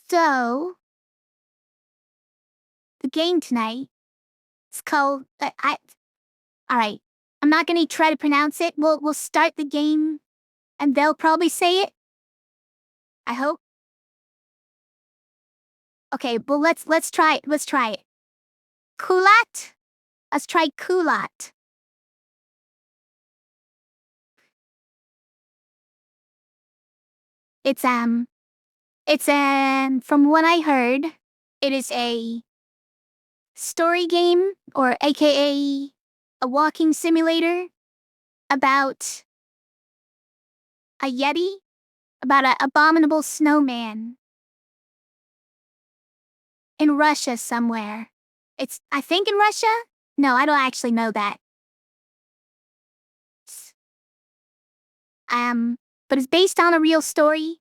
So, the game tonight is called, alright, I'm not gonna try to pronounce it. We'll start the game, and they'll probably say it. I hope. Okay, well let's try it. Let's try it. Kholat. Let's try Kholat. From what I heard, it is a story game, or AKA a walking simulator, about a yeti, about an abominable snowman in Russia somewhere. I think in Russia? No, I don't actually know that. But it's based on a real story.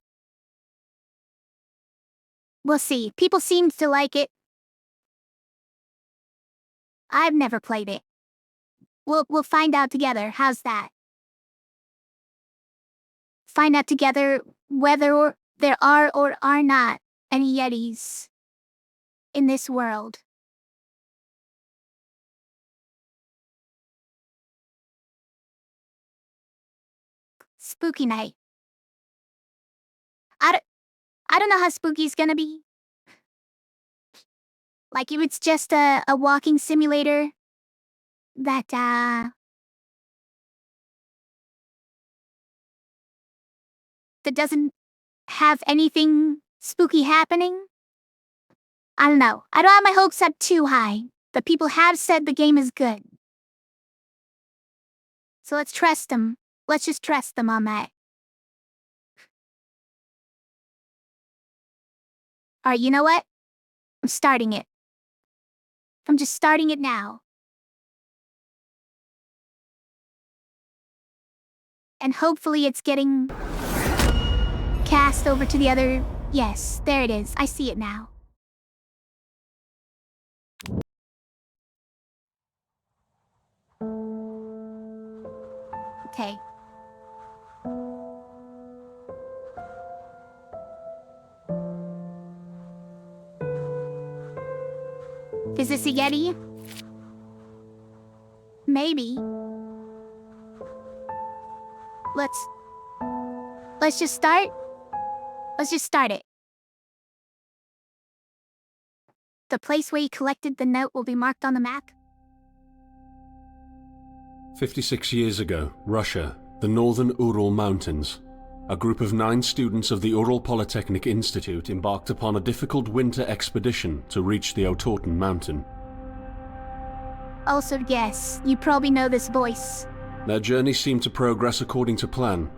We'll see. People seem to like it. I've never played it. We'll find out together. How's that? Find out together whether there are or are not any yetis in this world. Spooky night. I don't know how spooky it's gonna be. Like, if it's just a walking simulator that doesn't have anything spooky happening. I don't know. I don't have my hopes up too high, but people have said the game is good. So let's trust them. Let's just trust them on that. Alright, you know what? I'm starting it. I'm just starting it now. And hopefully it's getting cast over to the other... Yes, there it is. I see it now. Okay. Is this a yeti? Maybe. Let's just start. Let's just start it. The place where you collected the note will be marked on the map. 56 years ago, Russia, the northern Ural Mountains. A group of 9 students of the Ural Polytechnic Institute embarked upon a difficult winter expedition to reach the Otorten mountain. Also, yes, you probably know this voice. Their journey seemed to progress according to plan.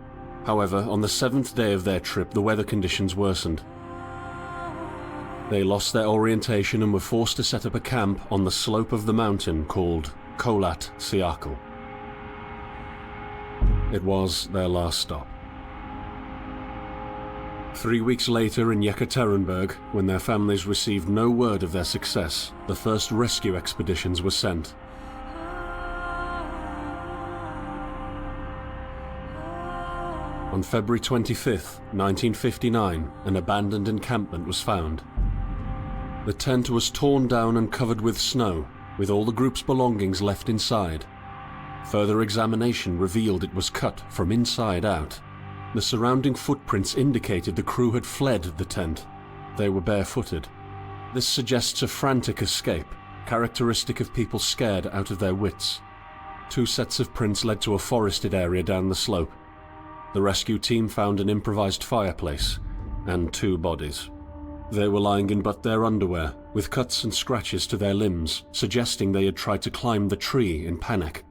However, on the 7th day of their trip, the weather conditions worsened. They lost their orientation and were forced to set up a camp on the slope of the mountain called Kholat Siakal. It was their last stop. 3 weeks later in Yekaterinburg, when their families received no word of their success, the first rescue expeditions were sent. On February 25th, 1959, an abandoned encampment was found. The tent was torn down and covered with snow, with all the group's belongings left inside. Further examination revealed it was cut from inside out. The surrounding footprints indicated the crew had fled the tent. They were barefooted. This suggests a frantic escape, characteristic of people scared out of their wits. 2 sets of prints led to a forested area down the slope. The rescue team found an improvised fireplace and 2 bodies. They were lying in but their underwear, with cuts and scratches to their limbs, suggesting they had tried to climb the tree in panic.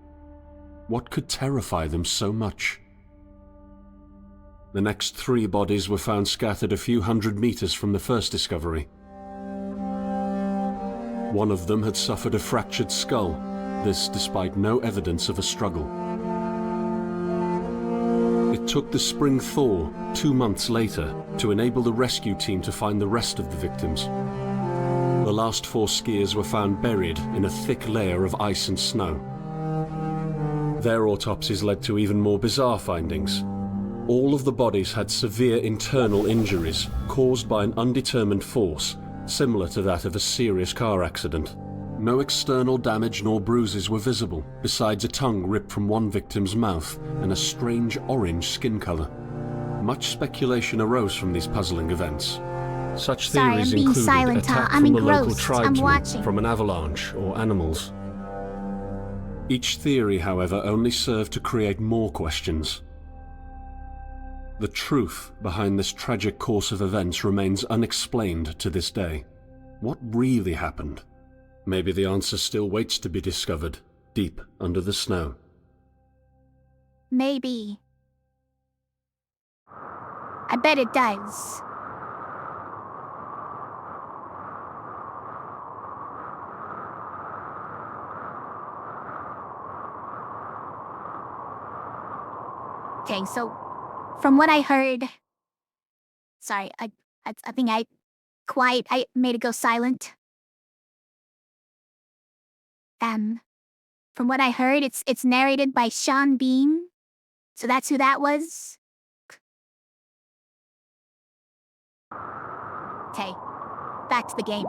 What could terrify them so much? The next 3 bodies were found scattered a few hundred meters from the first discovery. One of them had suffered a fractured skull, this despite no evidence of a struggle. It took the spring thaw 2 months later to enable the rescue team to find the rest of the victims. The last 4 skiers were found buried in a thick layer of ice and snow. Their autopsies led to even more bizarre findings. All of the bodies had severe internal injuries caused by an undetermined force, similar to that of a serious car accident. No external damage nor bruises were visible, besides a tongue ripped from one victim's mouth and a strange orange skin color. Much speculation arose from these puzzling events. Such Sorry, theories I'm being included silent, attack I'm from the local engrossed. I'm tribesmen, watching. from an avalanche, or animals. Each theory, however, only served to create more questions. The truth behind this tragic course of events remains unexplained to this day. What really happened? Maybe the answer still waits to be discovered, deep under the snow. Maybe. I bet it does. Okay, so from what I heard, sorry, I think I made it go silent. From what I heard, it's narrated by Sean Bean, so that's who that was. Okay, back to the game.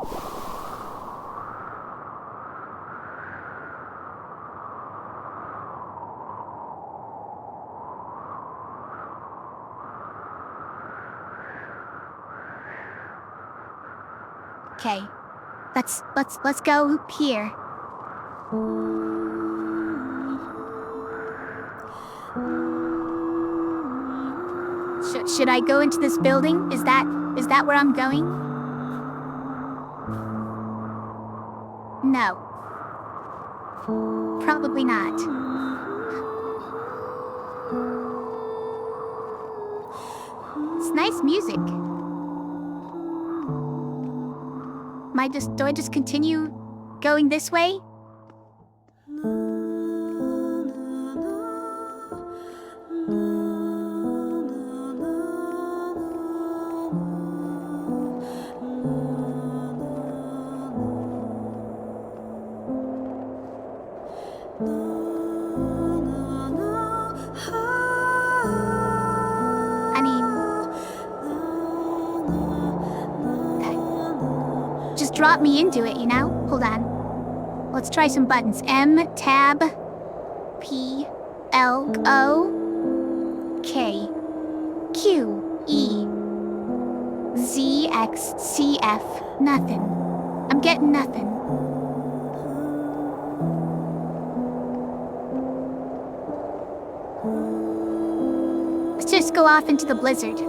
Okay, let's go here. Should I go into this building? Is that where I'm going? No. Probably not. It's nice music. Do I just continue going this way? I mean, just drop me into it, you know? Hold on. Let's try some buttons. M, tab, P, L, O, K, Q, E, Z, X, C, F. Nothing. I'm getting nothing. Let's just go off into the blizzard.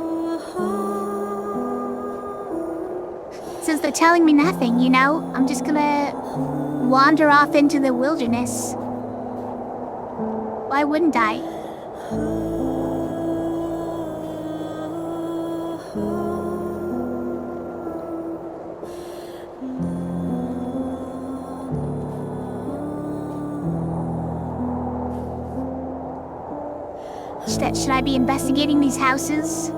Since they're telling me nothing, you know, I'm just gonna wander off into the wilderness. Why wouldn't I? Should I be investigating these houses?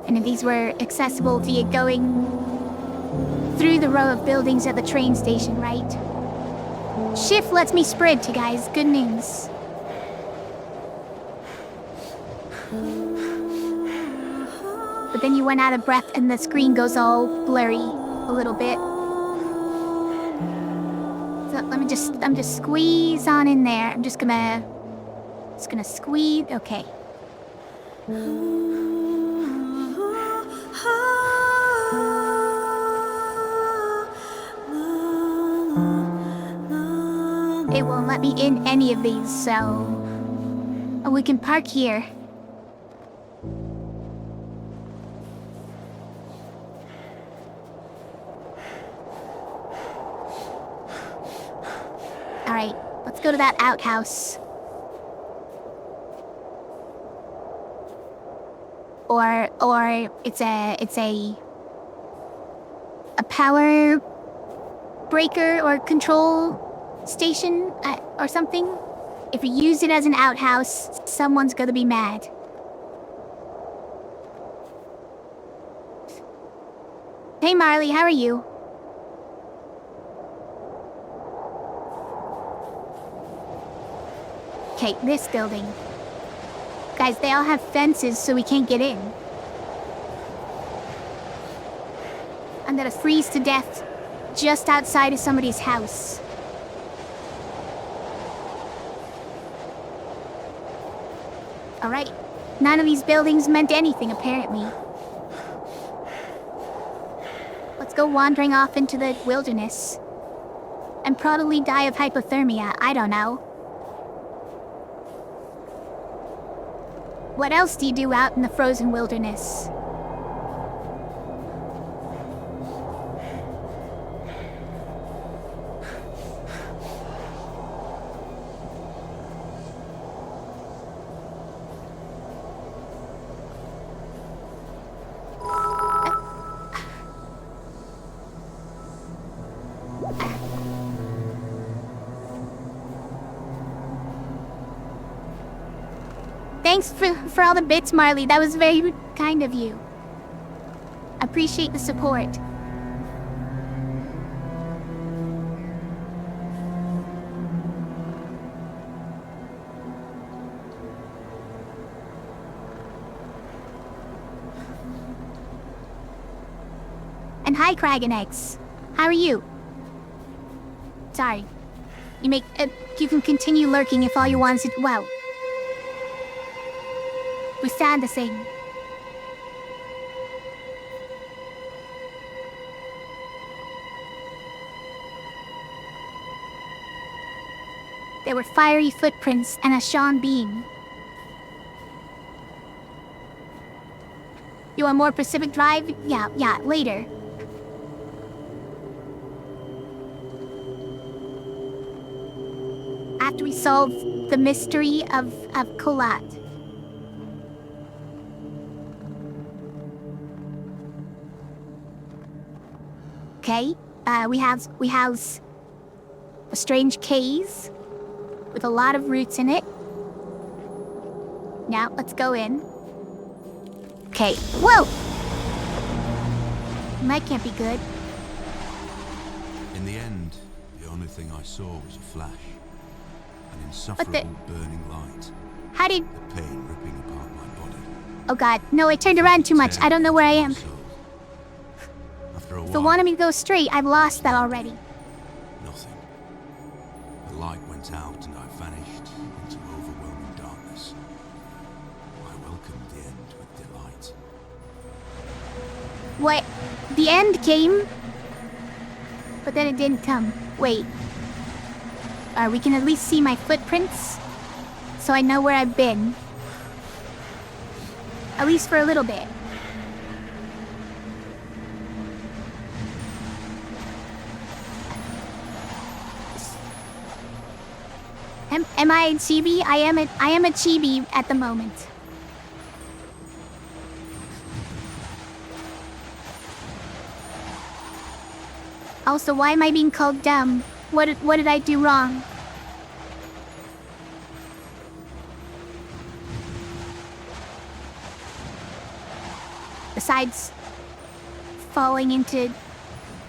And if these were accessible to you going through the row of buildings at the train station, right? Shift lets me sprint, you guys. Good news. But then you went out of breath and the screen goes all blurry a little bit. So I'm just squeeze on in there. I'm just gonna squeeze. Okay. It won't let me in any of these, so we can park here. Alright, let's go to that outhouse. Or it's a power breaker or control station or something. If you use it as an outhouse, someone's gonna be mad. Hey Marley, how are you? Okay, this building. Guys, they all have fences so we can't get in. I'm gonna freeze to death just outside of somebody's house. Alright. None of these buildings meant anything, apparently. Let's go wandering off into the wilderness. And probably die of hypothermia, I don't know. What else do you do out in the frozen wilderness? Thanks for all the bits, Marley. That was very kind of you. Appreciate the support. And hi, Kragan Eggs. How are you? Sorry. You can continue lurking if all you want is to. Wow. We stand the same. There were fiery footprints and a Sean beam. You want more Pacific Drive? Yeah, later. After we solve the mystery of Kholat. Okay, we have a strange cave with a lot of roots in it. Now, let's go in. Okay, whoa! That can't be good. In the end, the only thing I saw was a flash. An insufferable burning light. How did... The pain ripping apart my body. Oh god, no, I turned around too much. I don't know where I am. After a If it while, wanted me to go straight, I've lost that already. nothing. The light went out and I vanished into overwhelming darkness. I welcomed the end with delight. What? The end came? But then it didn't come. Wait. We can at least see my footprints, so I know where I've been. At least for a little bit. Am I a chibi? I am a chibi at the moment. Also, why am I being called dumb? What did I do wrong? Besides falling into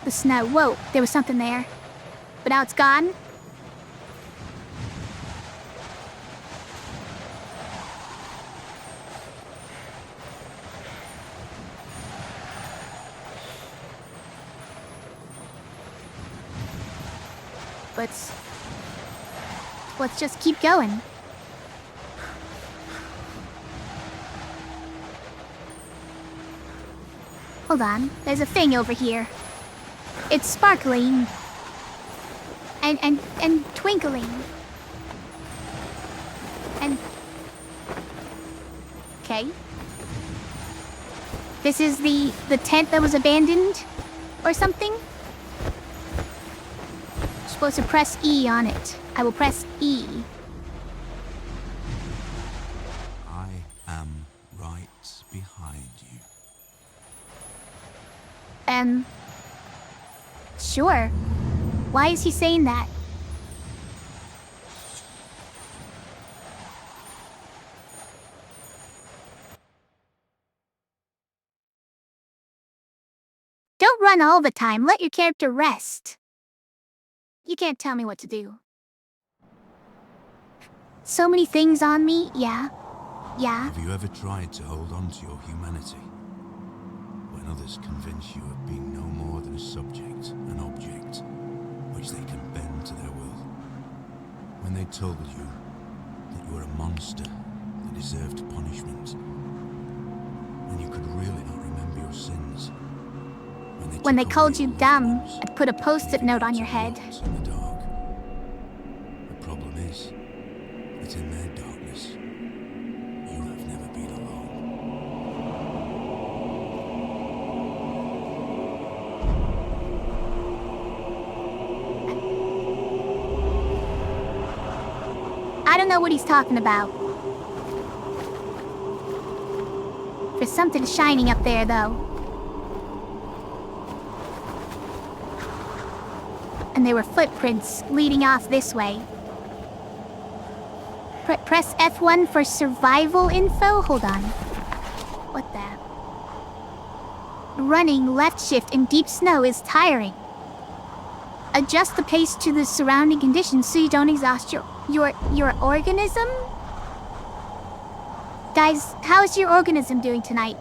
the snow. Whoa, there was something there. But now it's gone. Let's just keep going. Hold on, there's a thing over here. It's sparkling. And twinkling. And... Okay. This is the tent that was abandoned? Or something? Supposed to press E on it. I will press E. I am right behind you. Sure. Why is he saying that? Don't run all the time. Let your character rest. You can't tell me what to do. So many things on me, yeah. Have you ever tried to hold on to your humanity? When others convince you of being no more than a subject, an object, which they can bend to their will. When they told you that you were a monster that deserved punishment. When you could really not remember your sins. When they took called away you your dumb dreams, and put a post-it leaving note you on to your head. rot in the dark. The problem is that in their darkness, you have never been alone. I don't know what he's talking about. There's something shining up there, though. And there were footprints leading off this way. Press F1 for survival info? Hold on. What the? Running left shift in deep snow is tiring. Adjust the pace to the surrounding conditions so you don't exhaust your organism? Guys, how is your organism doing tonight?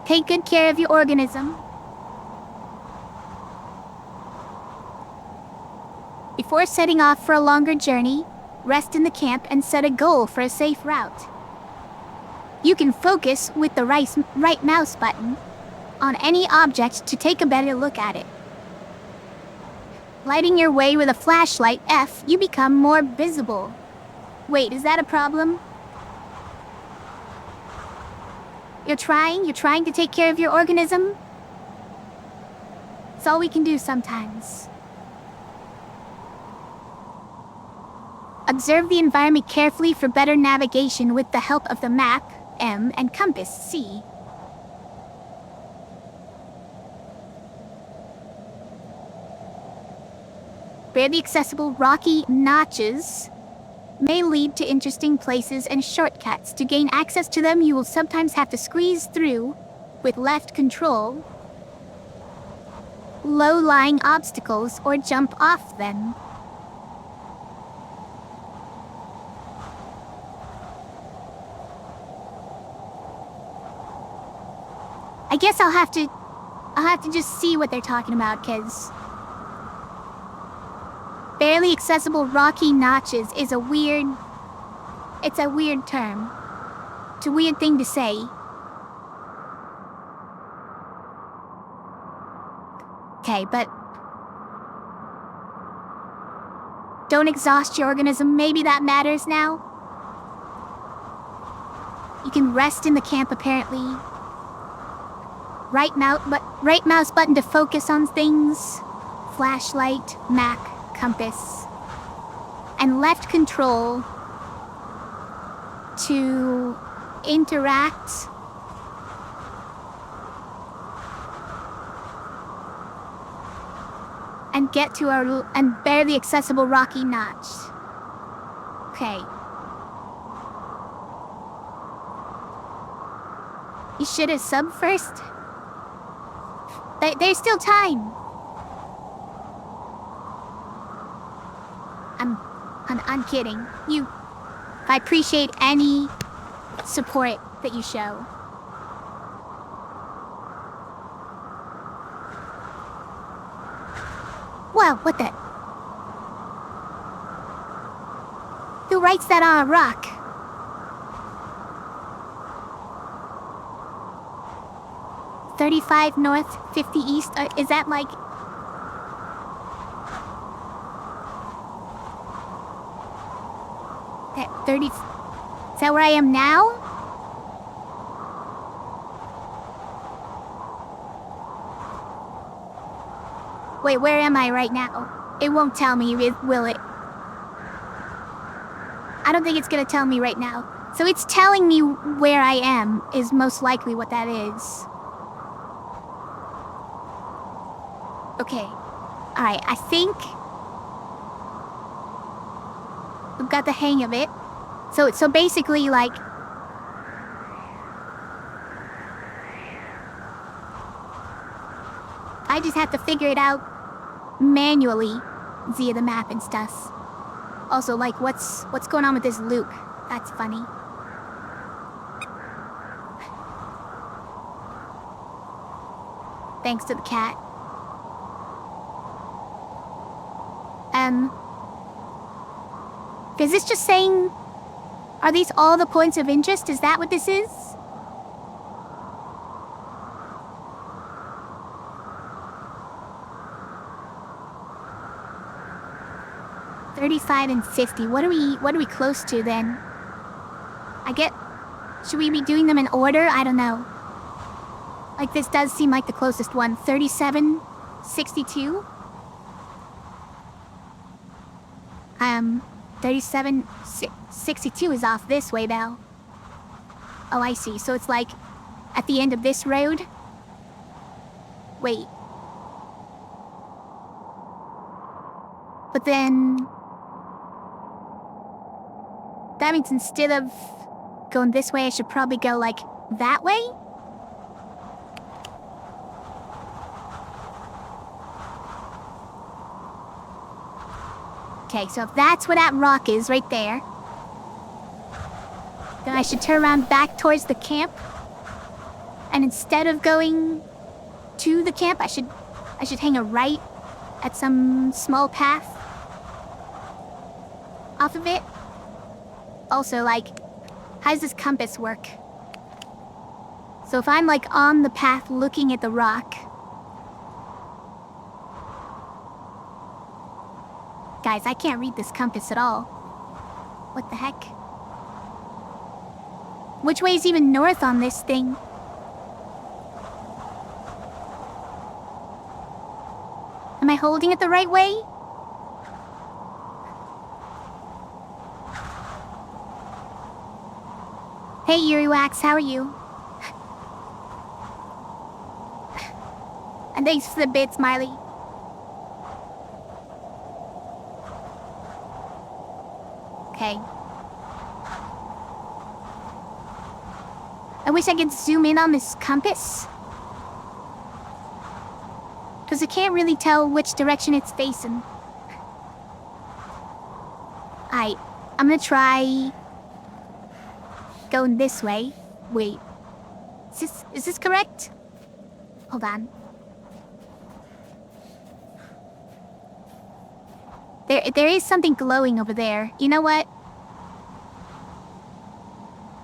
Take good care of your organism. Before setting off for a longer journey, rest in the camp and set a goal for a safe route. You can focus with the right mouse button on any object to take a better look at it. Lighting your way with a flashlight F, you become more visible. Wait, is that a problem? You're trying to take care of your organism? It's all we can do sometimes. Observe the environment carefully for better navigation with the help of the map, M, and compass, C. Barely accessible rocky notches may lead to interesting places and shortcuts. To gain access to them, you will sometimes have to squeeze through with left control low-lying obstacles or jump off them. I guess I'll have to just see what they're talking about, cause barely accessible rocky notches is a weird term. It's a weird thing to say. Okay, but don't exhaust your organism. Maybe that matters now. You can rest in the camp apparently. Right mouse button to focus on things. Flashlight, map, compass. And left control to interact. And get to our barely accessible rocky notch. Okay. You should have subbed first. There's still time. I'm kidding. I appreciate any support that you show. Wow, what the? Who writes that on a rock? "35 north, 50 east." Is that like? That 30. Is that where I am now? Wait, where am I right now? It won't tell me, will it? I don't think it's gonna tell me right now. So it's telling me where I am, is most likely what that is. Okay. Alright, I think we've got the hang of it. So basically, like, I just have to figure it out manually via the map and stuff. Also, like, what's going on with this Luke? That's funny. Thanks to the cat. Is this just saying... Are these all the points of interest? Is that what this is? $35 and $50. What are we close to then? Should we be doing them in order? I don't know. Like, this does seem like the closest one. 37, 62. 37, 62 is off this way now. Oh, I see. So it's like at the end of this road. Wait. But then... That means instead of going this way, I should probably go, like, that way? Okay, so if that's where that rock is, right there, then I should turn around back towards the camp. And instead of going to the camp, I should hang a right at some small path off of it. Also, like, how does this compass work? So if I'm, like, on the path looking at the rock... Guys, I can't read this compass at all. What the heck? Which way is even north on this thing? Am I holding it the right way? Hey, Yuriwax, how are you? And thanks for the bits, Miley. Okay. I wish I could zoom in on this compass. Because I can't really tell which direction it's facing. I'm gonna try... going this way. Wait. Is this correct? Hold on. There is something glowing over there. You know what?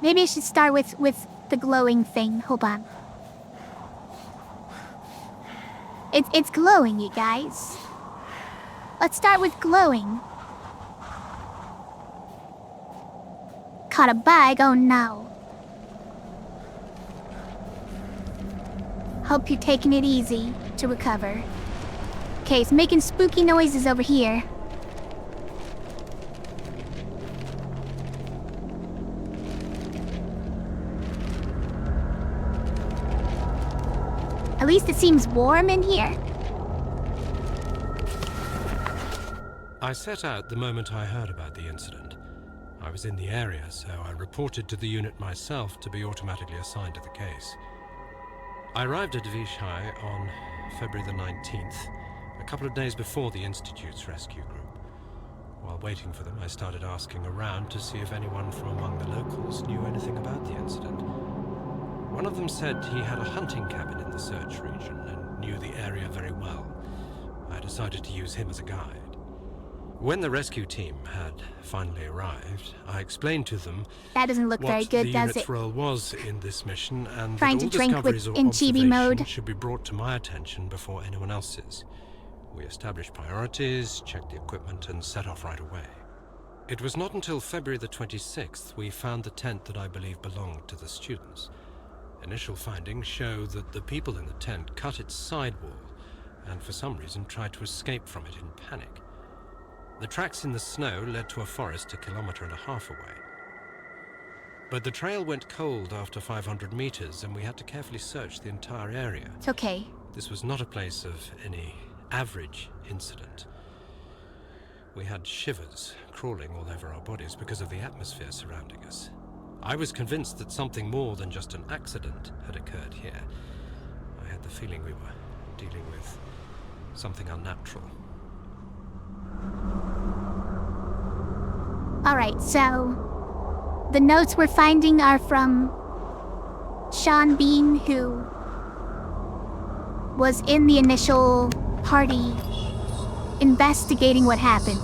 Maybe I should start with the glowing thing. Hold on. It's glowing, you guys. Let's start with glowing. Caught a bug? Oh no. Hope you're taking it easy to recover. Okay, it's making spooky noises over here. At least it seems warm in here. I set out the moment I heard about the incident. I was in the area, so I reported to the unit myself to be automatically assigned to the case. I arrived at Vishai on February the 19th, a couple of days before the Institute's rescue group. While waiting for them, I started asking around to see if anyone from among the locals knew anything about the incident. One of them said he had a hunting cabin in the search region and knew the area very well. I decided to use him as a guide. When the rescue team had finally arrived, I explained to them that doesn't look very good, does it? What the unit's role was in this mission, and trying that all to drink discoveries with or in chibi mode observations should be brought to my attention before anyone else's. We established priorities, checked the equipment, and set off right away. It was not until February the 26th we found the tent that I believe belonged to the students. Initial findings show that the people in the tent cut its sidewall and for some reason tried to escape from it in panic. The tracks in the snow led to a forest 1.5 kilometers away. But the trail went cold after 500 meters and we had to carefully search the entire area. It's okay. This was not a place of any average incident. We had shivers crawling all over our bodies because of the atmosphere surrounding us. I was convinced that something more than just an accident had occurred here. I had the feeling we were dealing with something unnatural. Alright, so the notes we're finding are from Sean Bean, who was in the initial party investigating what happened.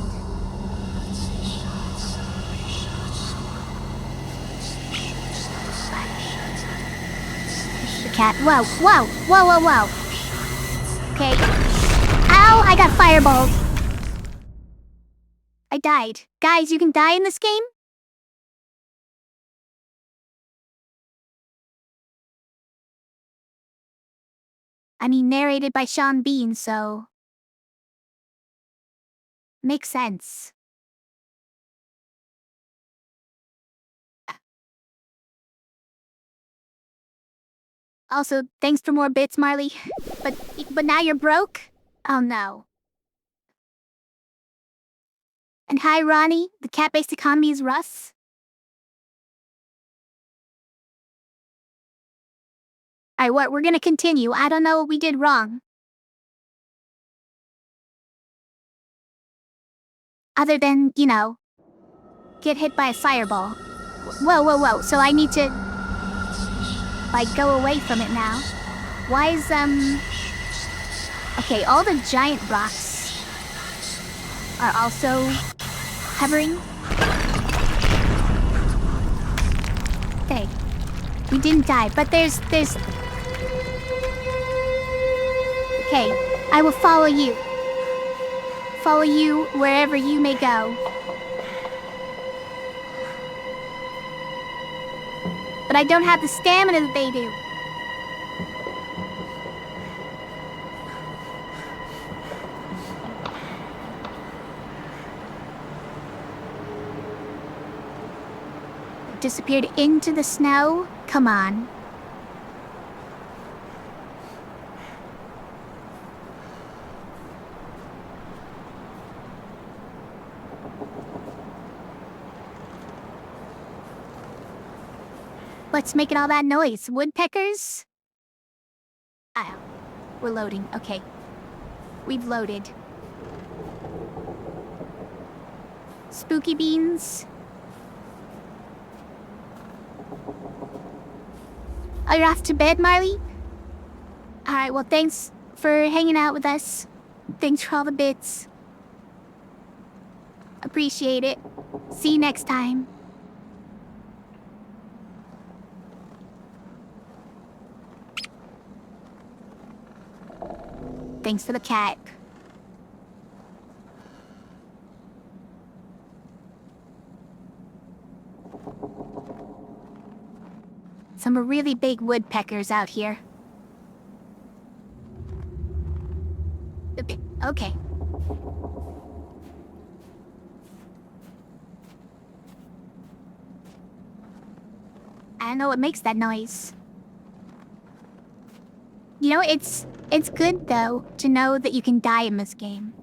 The cat. Whoa, whoa, whoa, whoa, whoa. Okay. Ow, I got fireballed. I died. Guys, you can die in this game? I mean, narrated by Sean Bean, so... makes sense. Also, thanks for more bits, Marley. But now you're broke? Oh no. And hi, Ronnie. The cat-based economy is Russ. Alright, we're gonna continue. I don't know what we did wrong. Other than, you know, get hit by a fireball. Whoa, whoa, whoa. So I need to, like, go away from it now. Why is, okay, all the giant rocks are also hovering. Okay. We didn't die, but there's... Okay, I will follow you. Follow you wherever you may go. But I don't have the stamina that they do. Disappeared into the snow? Come on. What's making all that noise? Woodpeckers? Ah, we're loading. Okay. We've loaded. Spooky beans. Oh, you're off to bed, Marley? Alright, well, thanks for hanging out with us. Thanks for all the bits. Appreciate it. See you next time. Thanks for the cat. Some really big woodpeckers out here. Okay. I don't know what makes that noise. You know, it's good, though, to know that you can die in this game.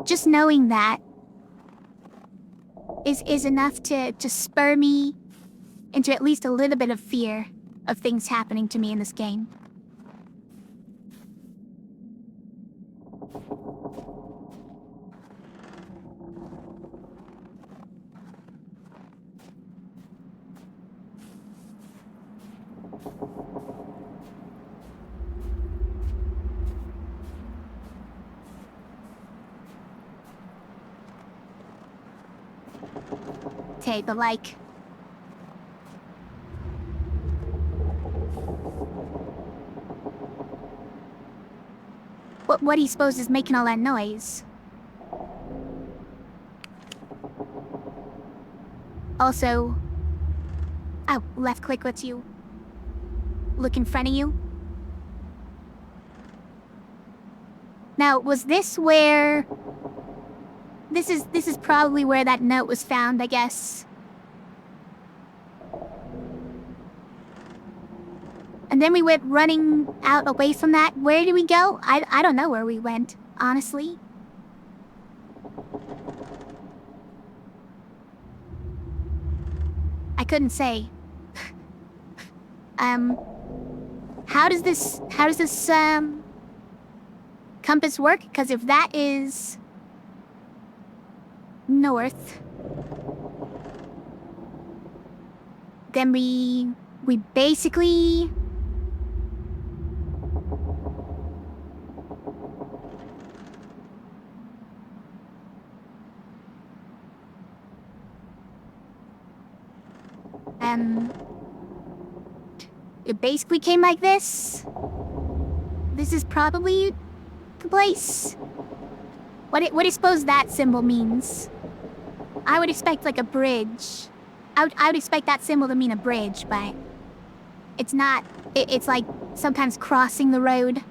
Just knowing that is enough to spur me into at least a little bit of fear of things happening to me in this game. Okay, but like... What do you suppose is making all that noise? Also... Oh, left click lets you look in front of you. Now, was this where... This is probably where that note was found, I guess. And then we went running out away from that. Where did we go? I don't know where we went, honestly. I couldn't say. How does this compass work? Because if that is north. Then we basically... It basically came like this. This is probably the place. What do you suppose that symbol means? I would expect like a bridge. I would expect that symbol to mean a bridge, but it's not. It's like sometimes crossing the road.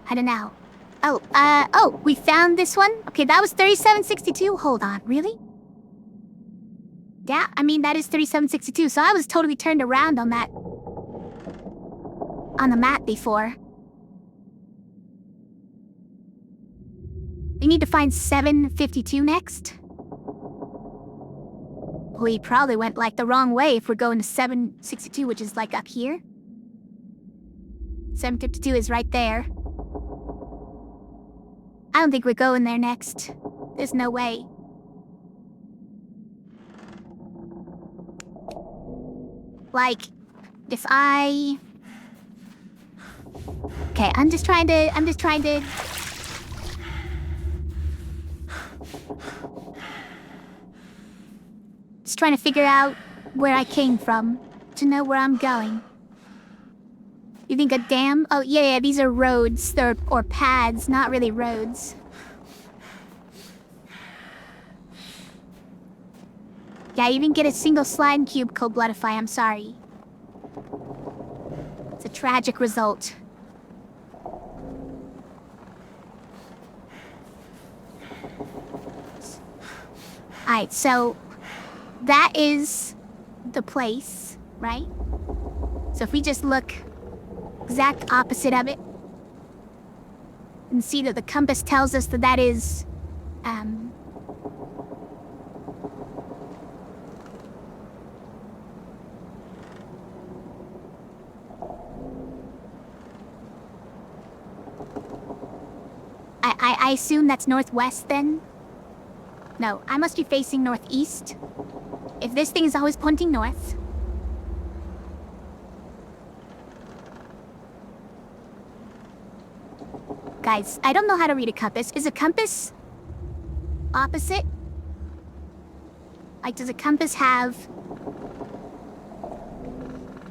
I don't know. Oh, we found this one? Okay, that was 3762. Hold on, really? Yeah, I mean, that is 3762, so I was totally turned around on that. On the map before. We need to find 752 next. We probably went, like, the wrong way if we're going to 762, which is, like, up here. 752 is right there. I don't think we're going there next. There's no way. Like, if I... Okay, I'm just trying to... Just trying to figure out where I came from, to know where I'm going. You think a dam? Oh, yeah, these are roads, or paths, not really roads. Yeah, you didn't get a single slime cube, Cold-Bloodify, I'm sorry. It's a tragic result. Alright, so... that is the place, right? So if we just look exact opposite of it and see that the compass tells us that that is I assume that's northwest then? No, I must be facing northeast. If this thing is always pointing north. Guys, I don't know how to read a compass. Is a compass opposite? Like, does a compass have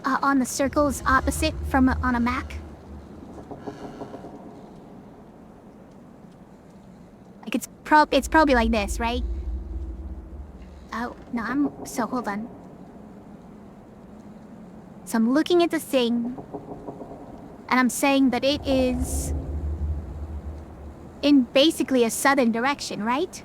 on the circles opposite from on a map? Like, it's probably like this, right? Oh, no, hold on. So I'm looking at the thing, and I'm saying that it is in basically a southern direction, right?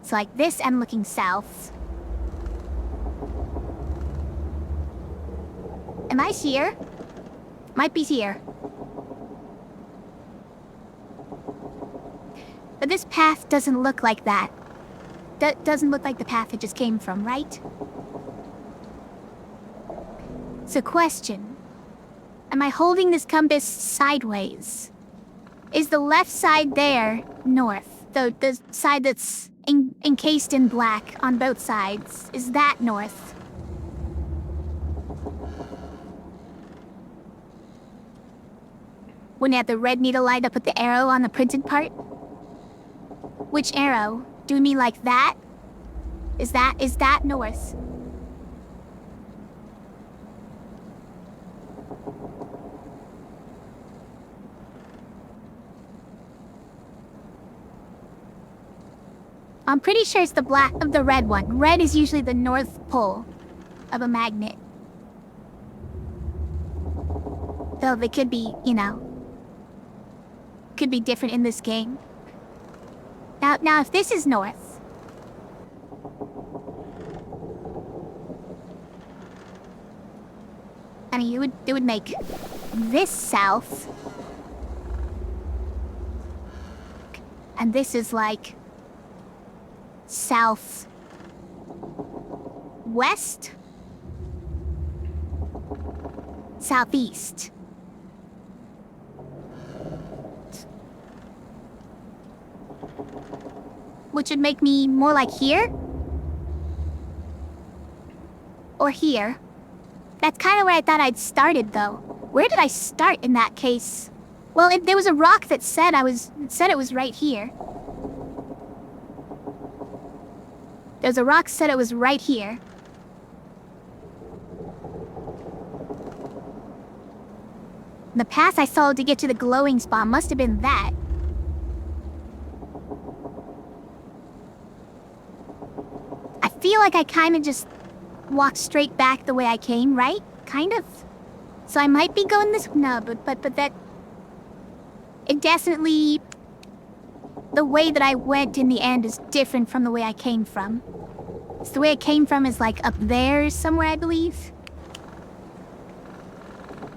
So like this, I'm looking south. Am I here? Might be here. But this path doesn't look like that. Doesn't look like the path it just came from, right? So question. Am I holding this compass sideways? Is the left side there north? The side that's encased in black on both sides, is that north? When you have the red needle light up with the arrow on the printed part? Which arrow? Do we mean like that? Is that north? I'm pretty sure it's the red one. Red is usually the north pole of a magnet. Though they could be, you know, could be different in this game. Now if this is north, and mean, it would make this south. And this is like south west, southeast. Which would make me more like here? Or here? That's kind of where I thought I'd started, though. Where did I start in that case? Well, there was a rock that said it was right here. There's a rock said it was right here. The path I followed to get to the glowing spot must have been that. I feel like I kind of just walked straight back the way I came, right? Kind of. So I might be going this... No, but that... It definitely... The way that I went in the end is different from the way I came from. So the way I came from is like up there somewhere, I believe.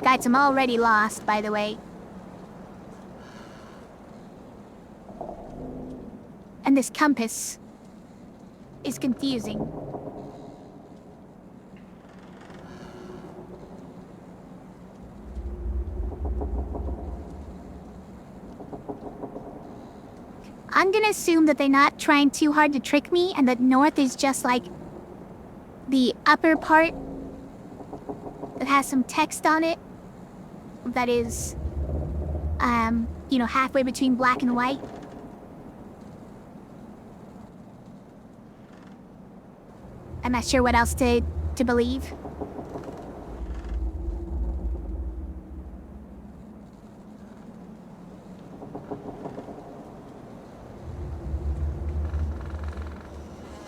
Guys, I'm already lost, by the way. And this compass is confusing. I'm gonna assume that they're not trying too hard to trick me and that north is just like the upper part that has some text on it that is, you know, halfway between black and white. I'm not sure what else to believe.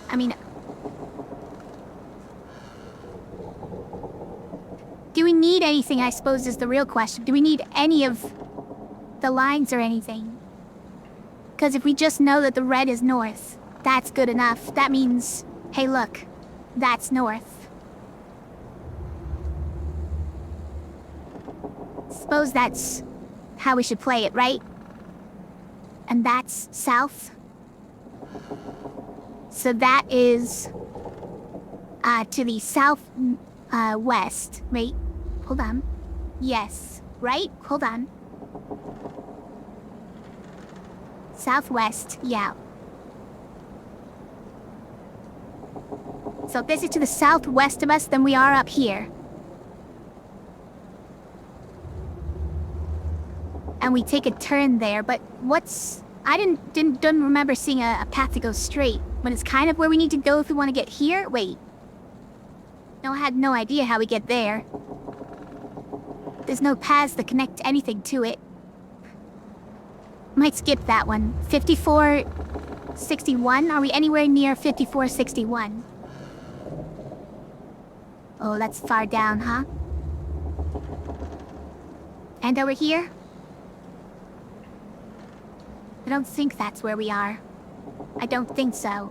I mean, do we need anything, I suppose, is the real question. Do we need any of the lines or anything? Because if we just know that the red is north, that's good enough. That means, hey, look, that's north. Suppose that's how we should play it, right? And that's south. So that is to the south west. Wait, hold on. Yes, right? Hold on. Southwest, yeah. So if this is to the southwest of us, then we are up here. And we take a turn there, but what's... I didn't remember seeing a path to go straight, but it's kind of where we need to go if we want to get here. Wait. No, I had no idea how we get there. There's no paths that connect anything to it. Might skip that one. 5461? Are we anywhere near 5461? Oh, that's far down, huh? And over here? I don't think that's where we are. I don't think so.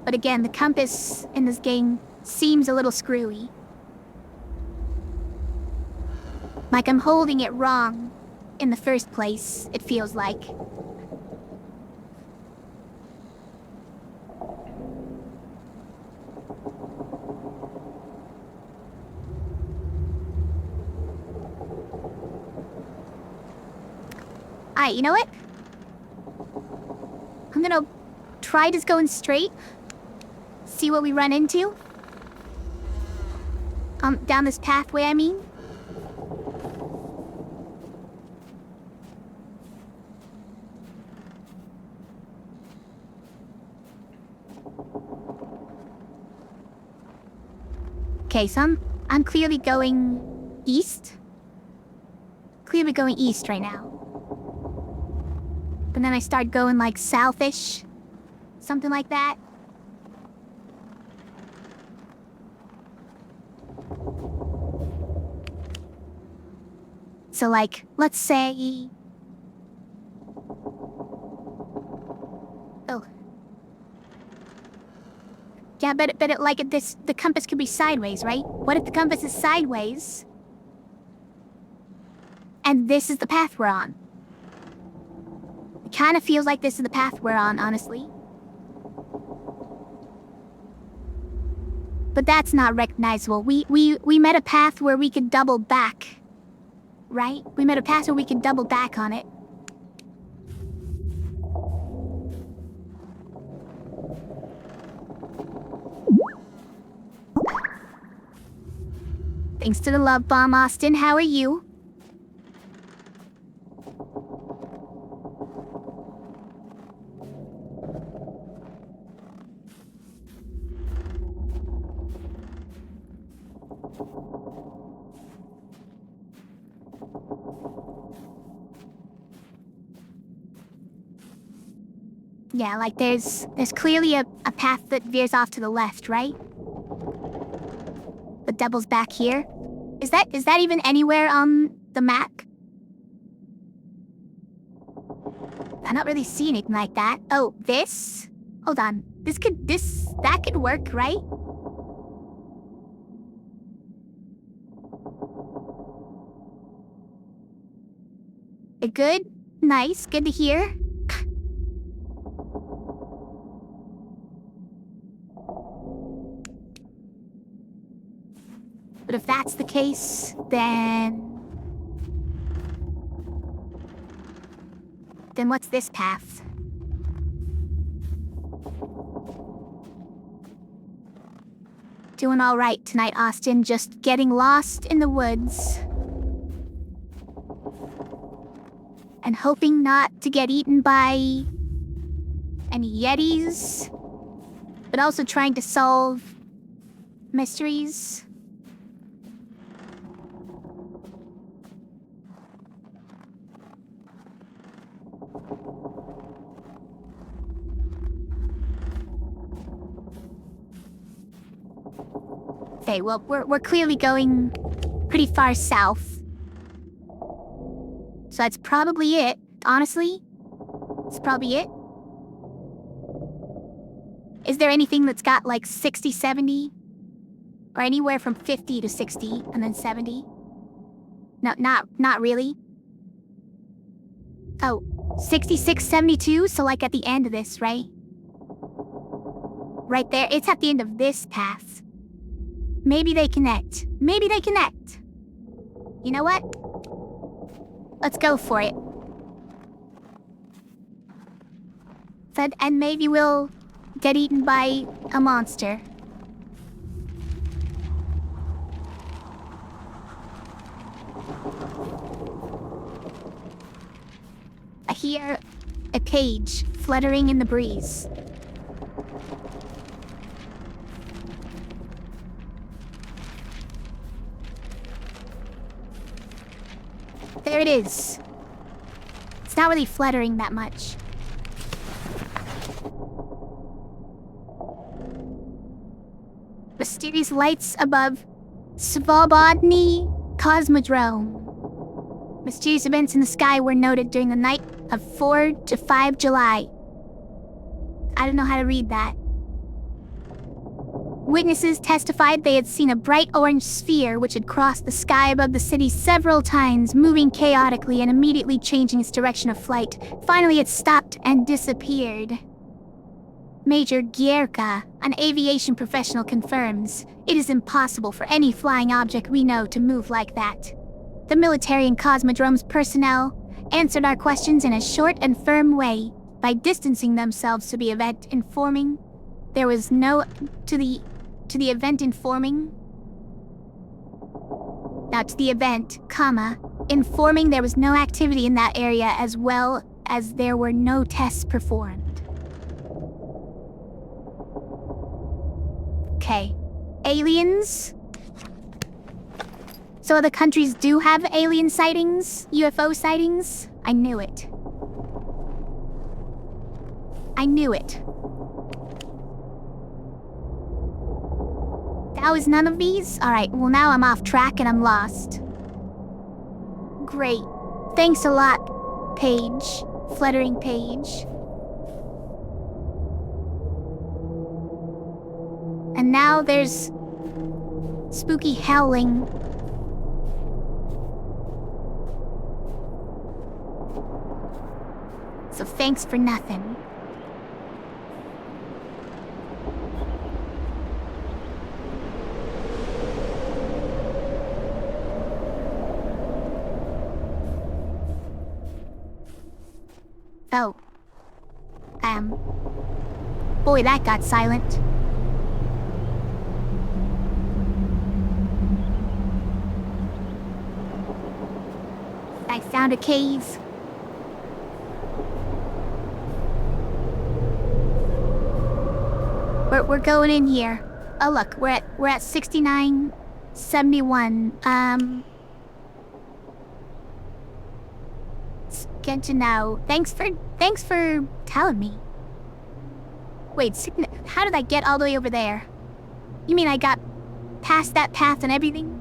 But again, the compass in this game seems a little screwy. Like I'm holding it wrong in the first place, it feels like. Alright, you know what? I'm gonna try just going straight. See what we run into. Down this pathway, I mean. Okay, so I'm clearly going east. Clearly going east right now. But then I start going like southish. Something like that. So like, let's say... Oh. Yeah, but the compass could be sideways, right? What if the compass is sideways? And this is the path we're on. It kind of feels like this is the path we're on, honestly. But that's not recognizable. We met a path where we could double back. Right? We met a path where we could double back on it. Thanks to the love bomb, Austin. How are you? Yeah, like there's clearly a path that veers off to the left, right? But doubles back here. Is that even anywhere on the map? I don't really see anything like that. Oh, this? Hold on. That could work, right? Good? Nice. Good to hear. But if that's the case, then what's this path? Doing all right tonight, Austin. Just getting lost in the woods. And hoping not to get eaten by any yetis. But also trying to solve mysteries. Okay, well, we're clearly going pretty far south. So that's probably it. Honestly, it's probably it. Is there anything that's got like 60, 70? Or anywhere from 50 to 60 and then 70? No, not really. Oh, 66, 72, so like at the end of this, right? Right there, it's at the end of this path. Maybe they connect. Maybe they connect. You know what? Let's go for it. And maybe we'll get eaten by a monster. I hear a cage fluttering in the breeze. There it is. It's not really fluttering that much. Mysterious lights above Svobodny Cosmodrome. Mysterious events in the sky were noted during the night of 4 to 5 July. I don't know how to read that. Witnesses testified they had seen a bright orange sphere which had crossed the sky above the city several times, moving chaotically and immediately changing its direction of flight. Finally, it stopped and disappeared. Major Gierka, an aviation professional, confirms it is impossible for any flying object we know to move like that. The military and Cosmodrome's personnel answered our questions in a short and firm way by distancing themselves to the event, informing there was no to the event informing informing there was no activity in that area, as well as there were no tests performed. Okay. Aliens? So other countries do have alien sightings? UFO sightings? I knew it. I knew it. That was none of these? Alright, well now I'm off track and I'm lost. Great. Thanks a lot, Paige. Fluttering Paige. now there's spooky howling. So thanks for nothing. Oh. Boy, that got silent. I found a cave. We're going in here. Oh look, we're at 6971. It's good to know. Thanks for telling me. Wait, how did I get all the way over there? You mean I got past that path and everything?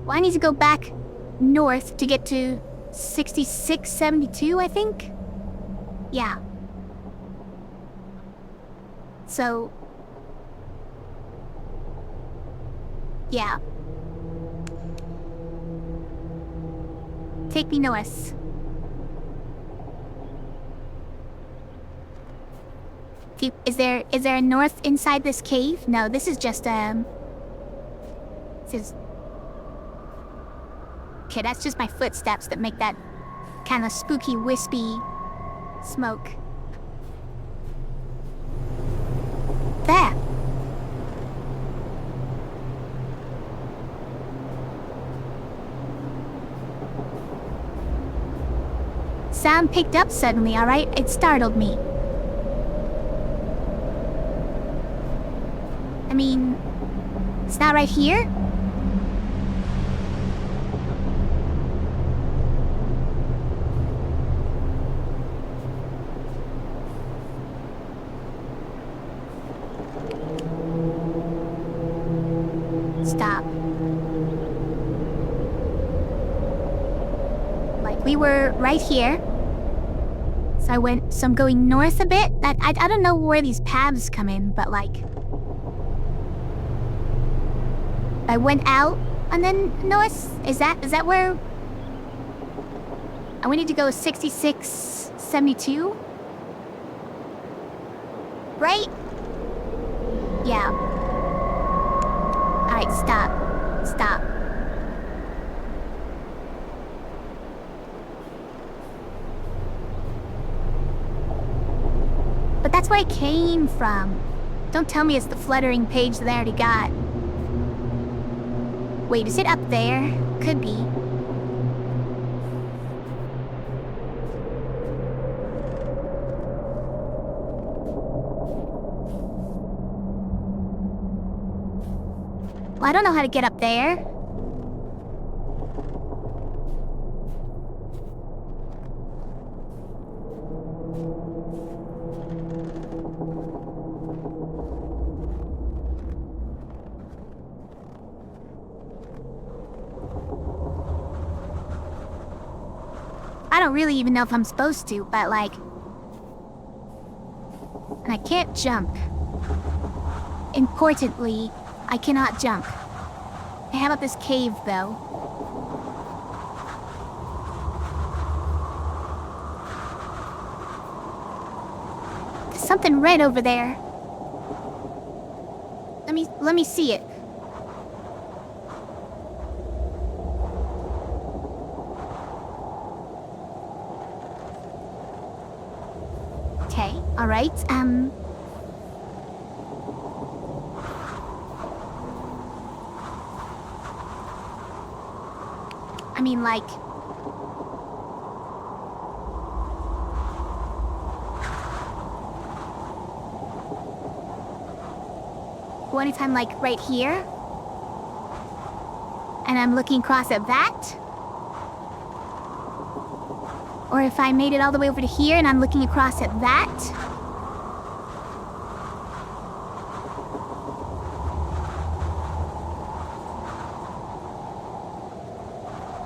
Well, I need to go back north to get to 6672, I think? Yeah. So... yeah. Take me north. Is there a north inside this cave? No, this is just, this is... okay, that's just my footsteps that make that kind of spooky, wispy smoke. There! Sound picked up suddenly, alright? It startled me. I mean, it's not right here? Stop. Like, we were right here. So I'm going north a bit. I don't know where these paths come in, but like... I went out and then north? Is that where... we need to go 6672? Right? Yeah. Alright, stop. Stop. But that's where I came from. Don't tell me it's the fluttering page that I already got. Wait, is it up there? Could be. Well, I don't know how to get up there. I don't really even know if I'm supposed to, but like... and I can't jump. Importantly, I cannot jump. Hey, how about this cave, though? There's something red over there. Let me see it. Okay, alright, I mean, like... what if I'm, like, right here? And I'm looking across at that? Or if I made it all the way over to here and I'm looking across at that?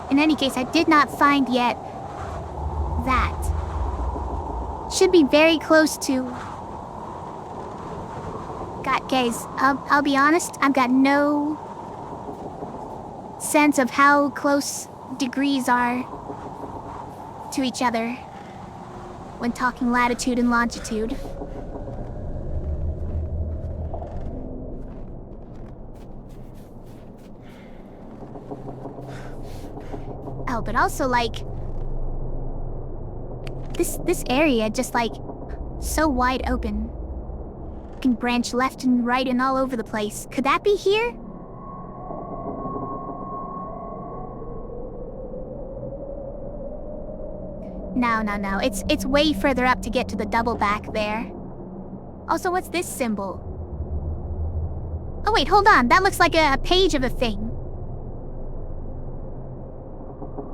In any case, I did not find yet that. Should be very close to... God, guys, I'll be honest, I've got no sense of how close degrees are to each other when talking latitude and longitude. Oh, but also, like, this area just, like, so wide open. Can branch left and right and all over the place. Could that be here? No. It's way further up to get to the double back there. Also, what's this symbol? Oh wait, hold on. That looks like a page of a thing.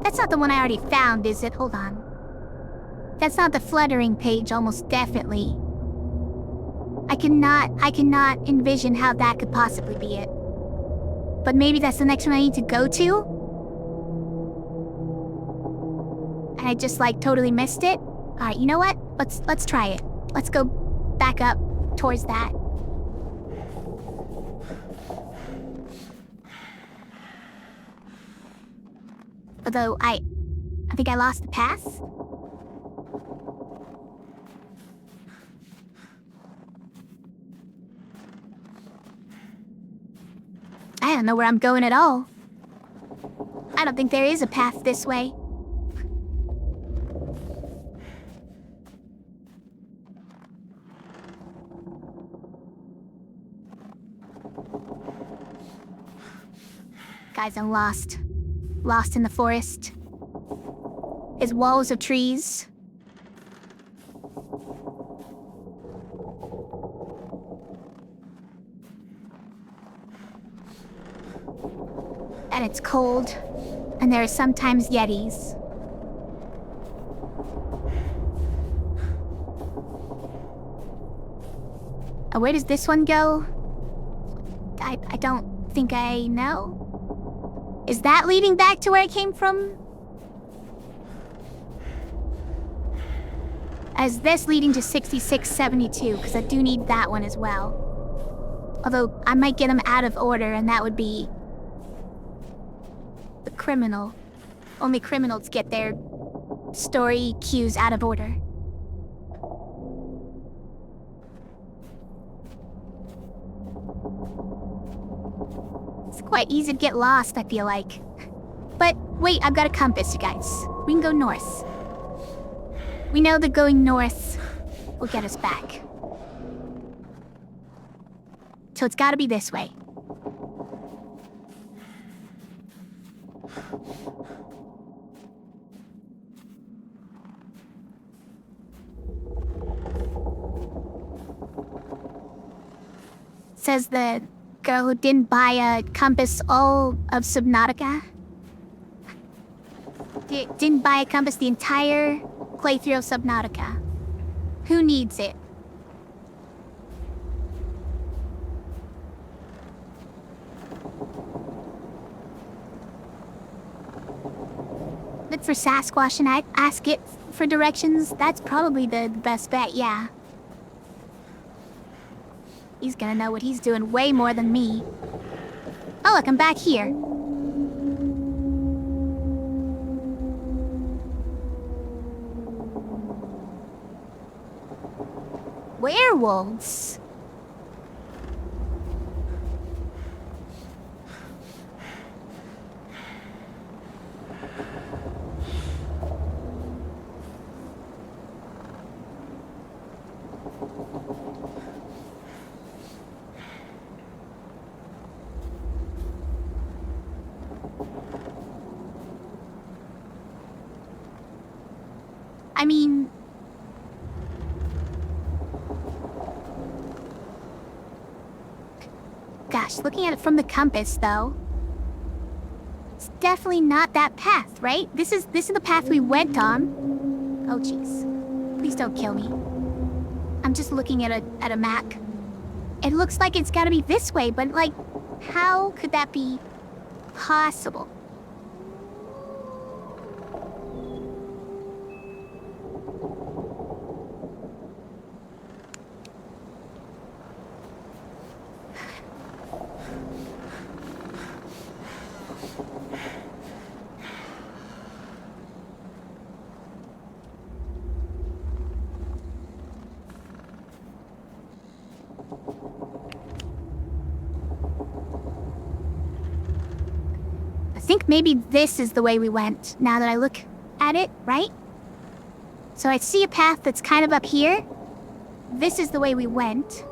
That's not the one I already found, is it? Hold on. That's not the fluttering page, almost definitely. I cannot envision how that could possibly be it. But maybe that's the next one I need to go to? And I just, like, totally missed it? Alright, you know what? Let's try it. Let's go back up towards that. Although, I think I lost the path? I don't know where I'm going at all. I don't think there is a path this way. Guys, I'm lost. Lost in the forest. Its walls of trees. And it's cold. And there are sometimes yetis. Where does this one go? I don't think I know. Is that leading back to where I came from? Is this leading to 6672? Because I do need that one as well. Although, I might get them out of order, and that would be the criminal. Only criminals get their story cues out of order. It's quite easy to get lost, I feel like. But wait, I've got a compass, you guys. We can go north. We know that going north will get us back. So it's gotta be this way. Says the girl who didn't buy a compass all of Subnautica. Didn't buy a compass the entire playthrough of Subnautica. Who needs it? Look for Sasquatch and ask it for directions. That's probably the best bet, yeah. He's gonna know what he's doing way more than me. Oh, look, I'm back here. Werewolves? I mean... Gosh, looking at it from the compass, though... It's definitely not that path, right? This is the path we went on. Oh, jeez. Please don't kill me. I'm just looking at a map. It looks like it's gotta be this way, but, like, how could that be possible? think maybe this is the way we went, now that I look at it, right? So I see a path that's kind of up here. This is the way we went.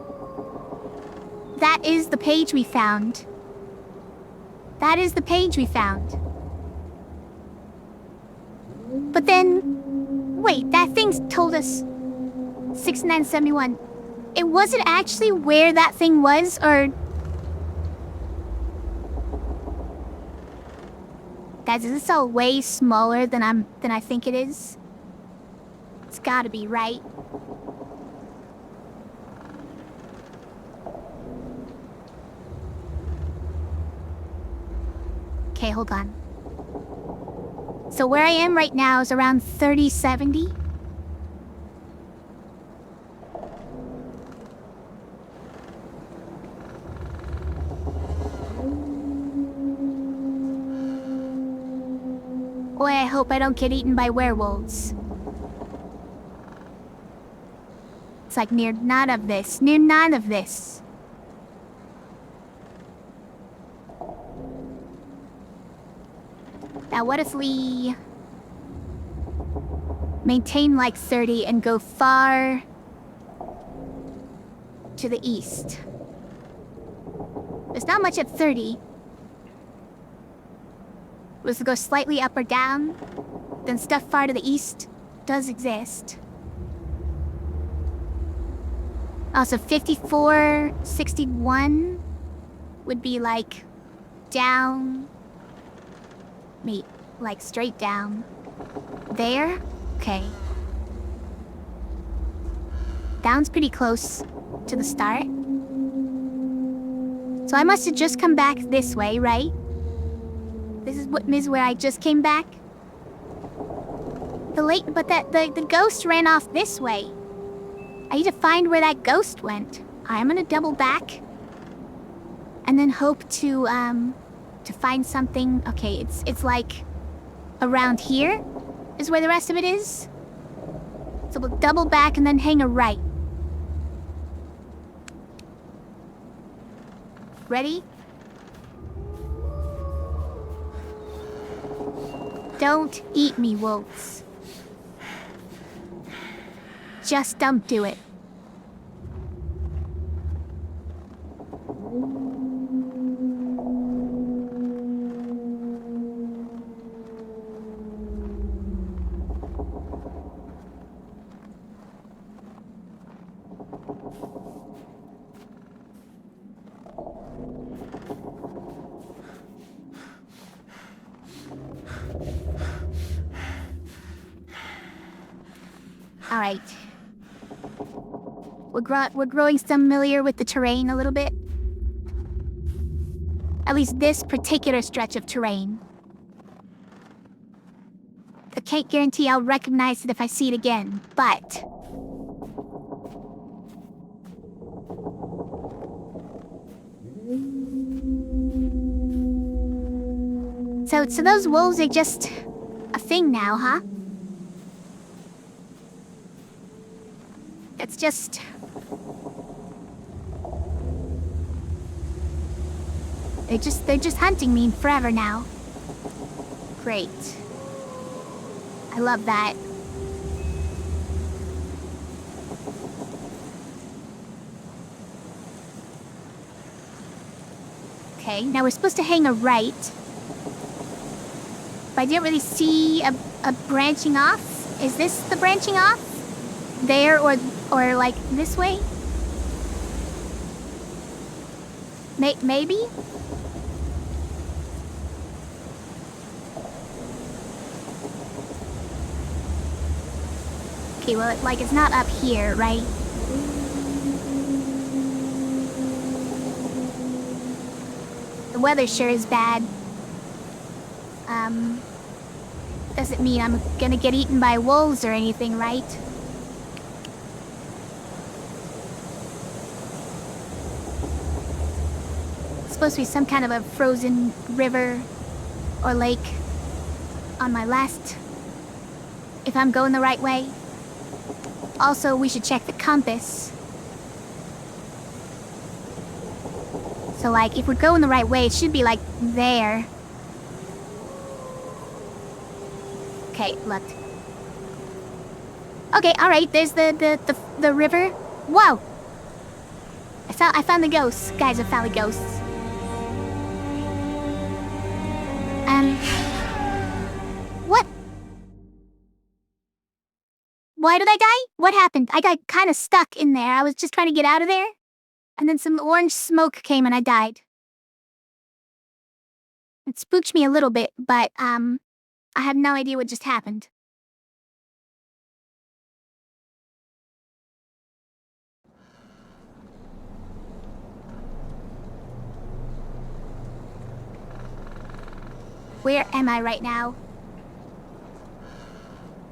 That is the page we found. That is the page we found. But then, wait, that thing told us 6971. It wasn't actually where that thing was, or... Guys, is this all way smaller than I think it is? It's gotta be, right? Okay, hold on. So where I am right now is around 3070. Boy, I hope I don't get eaten by werewolves. It's like near none of this. Near none of this. Now what if we maintain like 30 and go far to the east? There's not much at 30. Was to go slightly up or down, then stuff far to the east does exist. Also 54, 61 would be like down. Like straight down. There? Okay. Down's pretty close to the start. So I must have just come back this way, right? This is where I just came back? The ghost ran off this way. I need to find where that ghost went. I'm gonna double back. And then hope to find something. Okay, it's like around here is where the rest of it is. So we'll double back and then hang a right. Ready? Don't eat me, wolves. Just don't do it. All right. We're growing familiar with the terrain a little bit. At least this particular stretch of terrain. I can't guarantee I'll recognize it if I see it again, but... So those wolves are just a thing now, huh? It's just... They're just hunting me forever now. Great. I love that. Okay, now we're supposed to hang a right. But I didn't really see a branching off. Is this the branching off? There or like this way? Maybe? Okay, well, it's not up here, right? The weather sure is bad. Doesn't mean I'm gonna get eaten by wolves or anything, right? It's supposed to be some kind of a frozen river or lake on my left, if I'm going the right way. Also, we should check the compass. So, if we're going the right way, it should be, there. Okay, look. Okay, alright, there's the river. Whoa! I found the ghosts. Guys, I found the ghosts. What? Why did I die? What happened? I got kind of stuck in there. I was just trying to get out of there. And then some orange smoke came and I died. It spooked me a little bit, but, I have no idea what just happened. Where am I right now?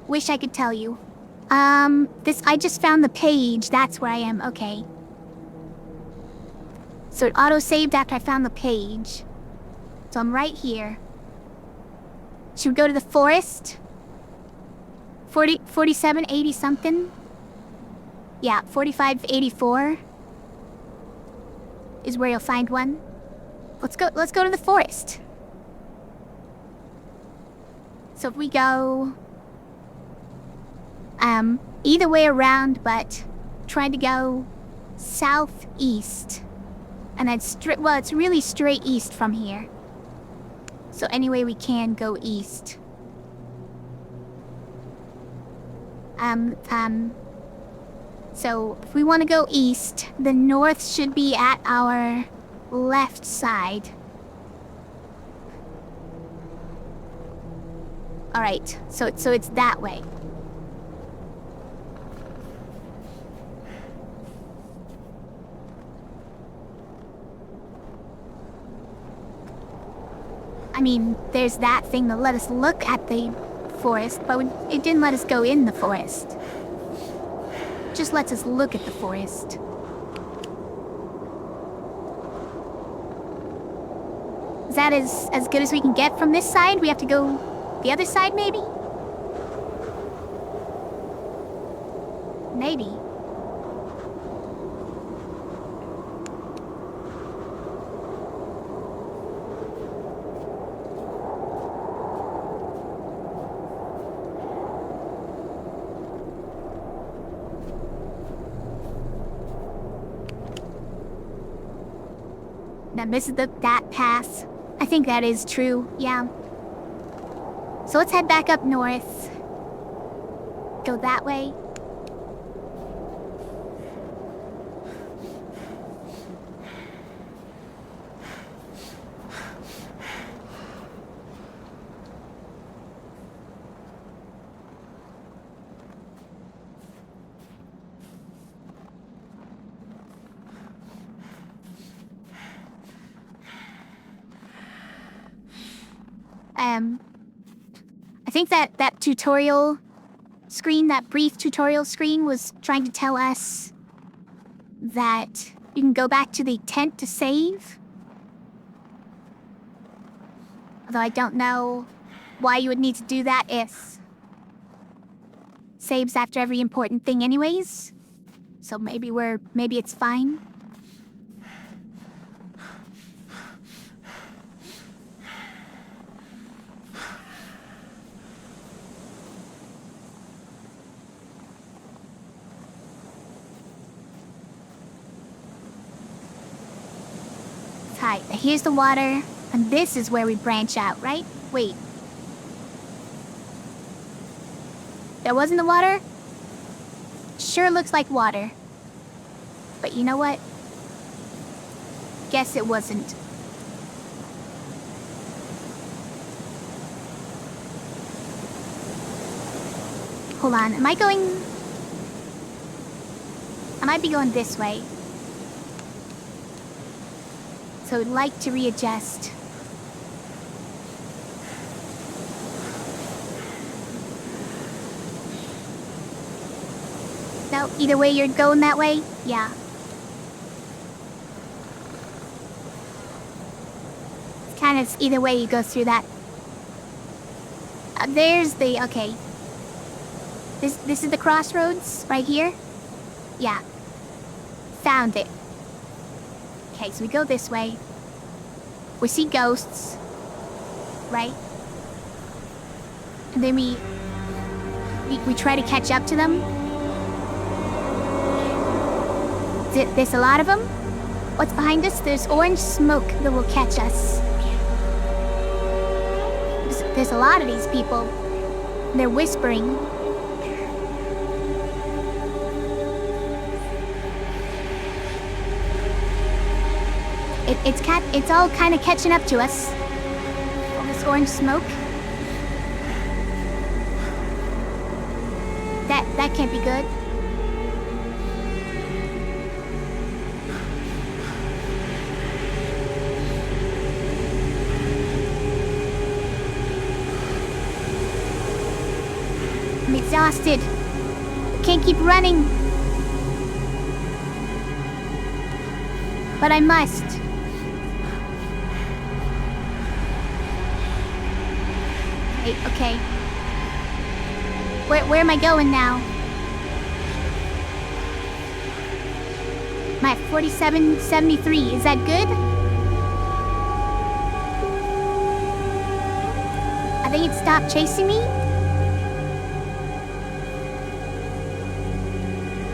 Wish I could tell you. I just found the page. That's where I am. Okay. So it auto-saved after I found the page. So I'm right here. Should we go to the forest? 47, 80 something? Yeah, 45, 84 is where you'll find one. Let's go to the forest. So if we go, either way around, but trying to go southeast. And that's well, it's really straight east from here. So anyway we can go east. So if we want to go east, the north should be at our left side. Alright, so it's that way. I mean, there's that thing that let us look at the forest, but it didn't let us go in the forest. It just lets us look at the forest. Is that as good as we can get from this side? We have to go the other side, maybe? Maybe. Now this is that pass. I think that is true, yeah. So let's head back up north. Go that way. I think that tutorial screen, that brief tutorial screen was trying to tell us that you can go back to the tent to save. Although I don't know why you would need to do that if saves after every important thing anyways. So maybe it's fine. Right, here's the water, and this is where we branch out, right? Wait. That wasn't the water? Sure looks like water. But you know what? Guess it wasn't. Hold on, am I going... I might be going this way. So I'd like to readjust. No, either way you're going that way? Yeah. It's kind of either way you go through that. There's the, okay. This is the crossroads right here? Yeah. Found it. Okay, so we go this way. We see ghosts. Right? And then we we try to catch up to them. There's a lot of them. What's behind us? There's orange smoke that will catch us. There's a lot of these people. They're whispering. It's all kind of catching up to us. All this orange smoke. That can't be good. I'm exhausted. Can't keep running. But I must. Okay. Where am I going now? I'm at 4773. Is that good? I think it stopped chasing me.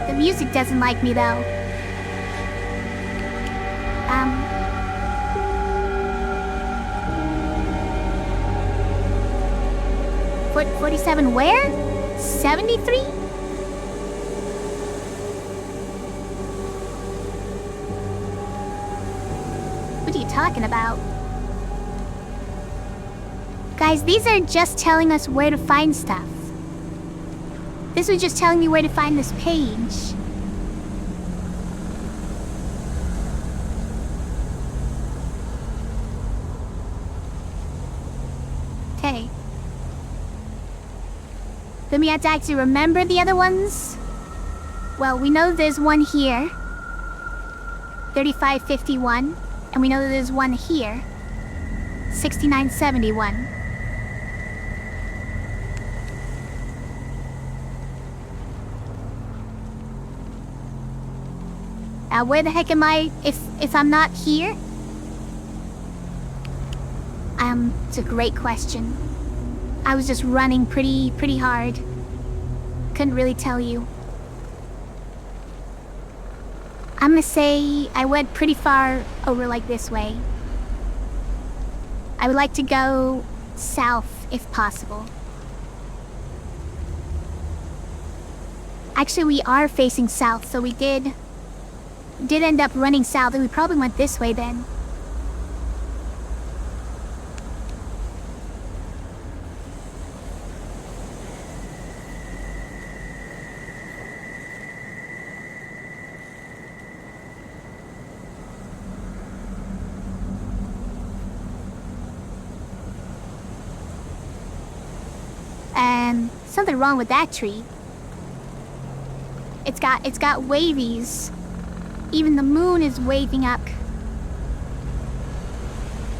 The music doesn't like me though. 47 where? 73? What are you talking about? Guys, these are just telling us where to find stuff. This was just telling me where to find this page. Okay. Then we have to actually remember the other ones. Well, we know there's one here. 3551. And we know that there's one here. 6971. Where the heck am I if I'm not here? It's a great question. I was just running pretty hard. Couldn't really tell you. I'm gonna say I went pretty far over like this way. I would like to go south if possible. Actually, we are facing south, so we did end up running south, and we probably went this way then. Something wrong with that tree. It's got wavies. Even the moon is waving up.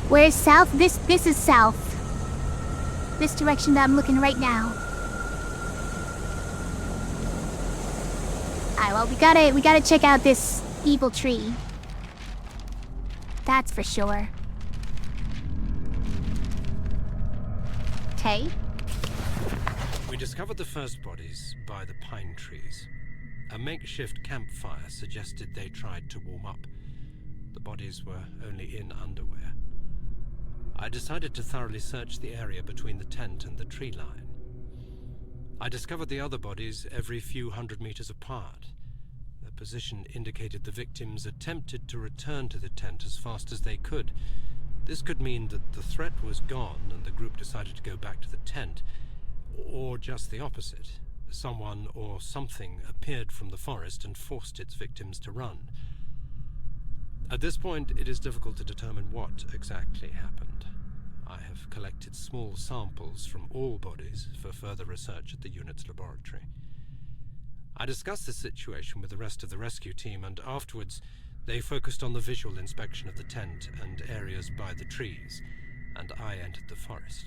Where's south? This is south. This direction that I'm looking right now. Alright, well we gotta check out this evil tree. That's for sure. Okay. We discovered the first bodies by the pine trees. A makeshift campfire suggested they tried to warm up. The bodies were only in underwear. I decided to thoroughly search the area between the tent and the tree line. I discovered the other bodies every few hundred meters apart. Their position indicated the victims attempted to return to the tent as fast as they could. This could mean that the threat was gone and the group decided to go back to the tent, or just the opposite. Someone or something appeared from the forest and forced its victims to run. At this point, it is difficult to determine what exactly happened. I have collected small samples from all bodies for further research at the unit's laboratory. I discussed the situation with the rest of the rescue team, and afterwards they focused on the visual inspection of the tent and areas by the trees, and I entered the forest.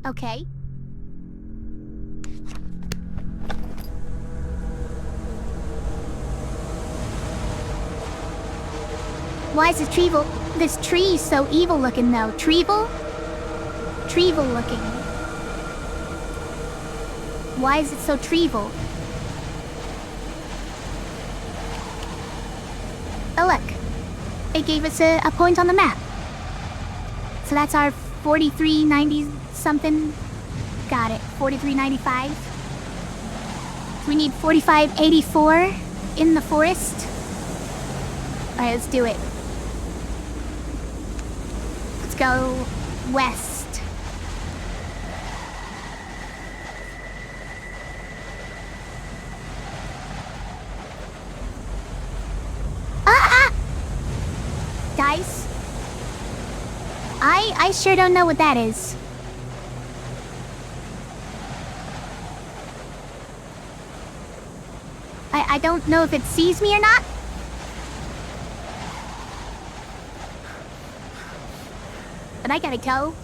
Okay. Why is this tree so evil looking though? Treevil? treval looking. Why is it so treval? Oh look, it gave us a point on the map. So that's our 4390 something. Got it, 4395. We need 4584 in the forest. Alright, let's do it. Let's go west. Ah! Dice? I sure don't know what that is. I don't know if it sees me or not. But I gotta go.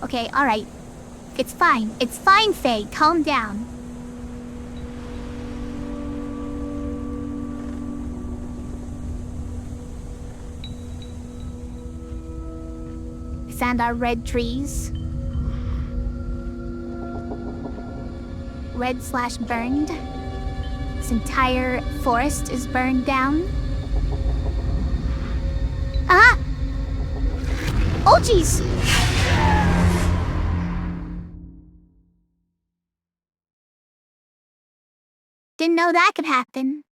Okay, alright. It's fine. It's fine, Faye. Calm down. And our red trees. Red/burned. This entire forest is burned down. Ah! Oh, jeez! Didn't know that could happen.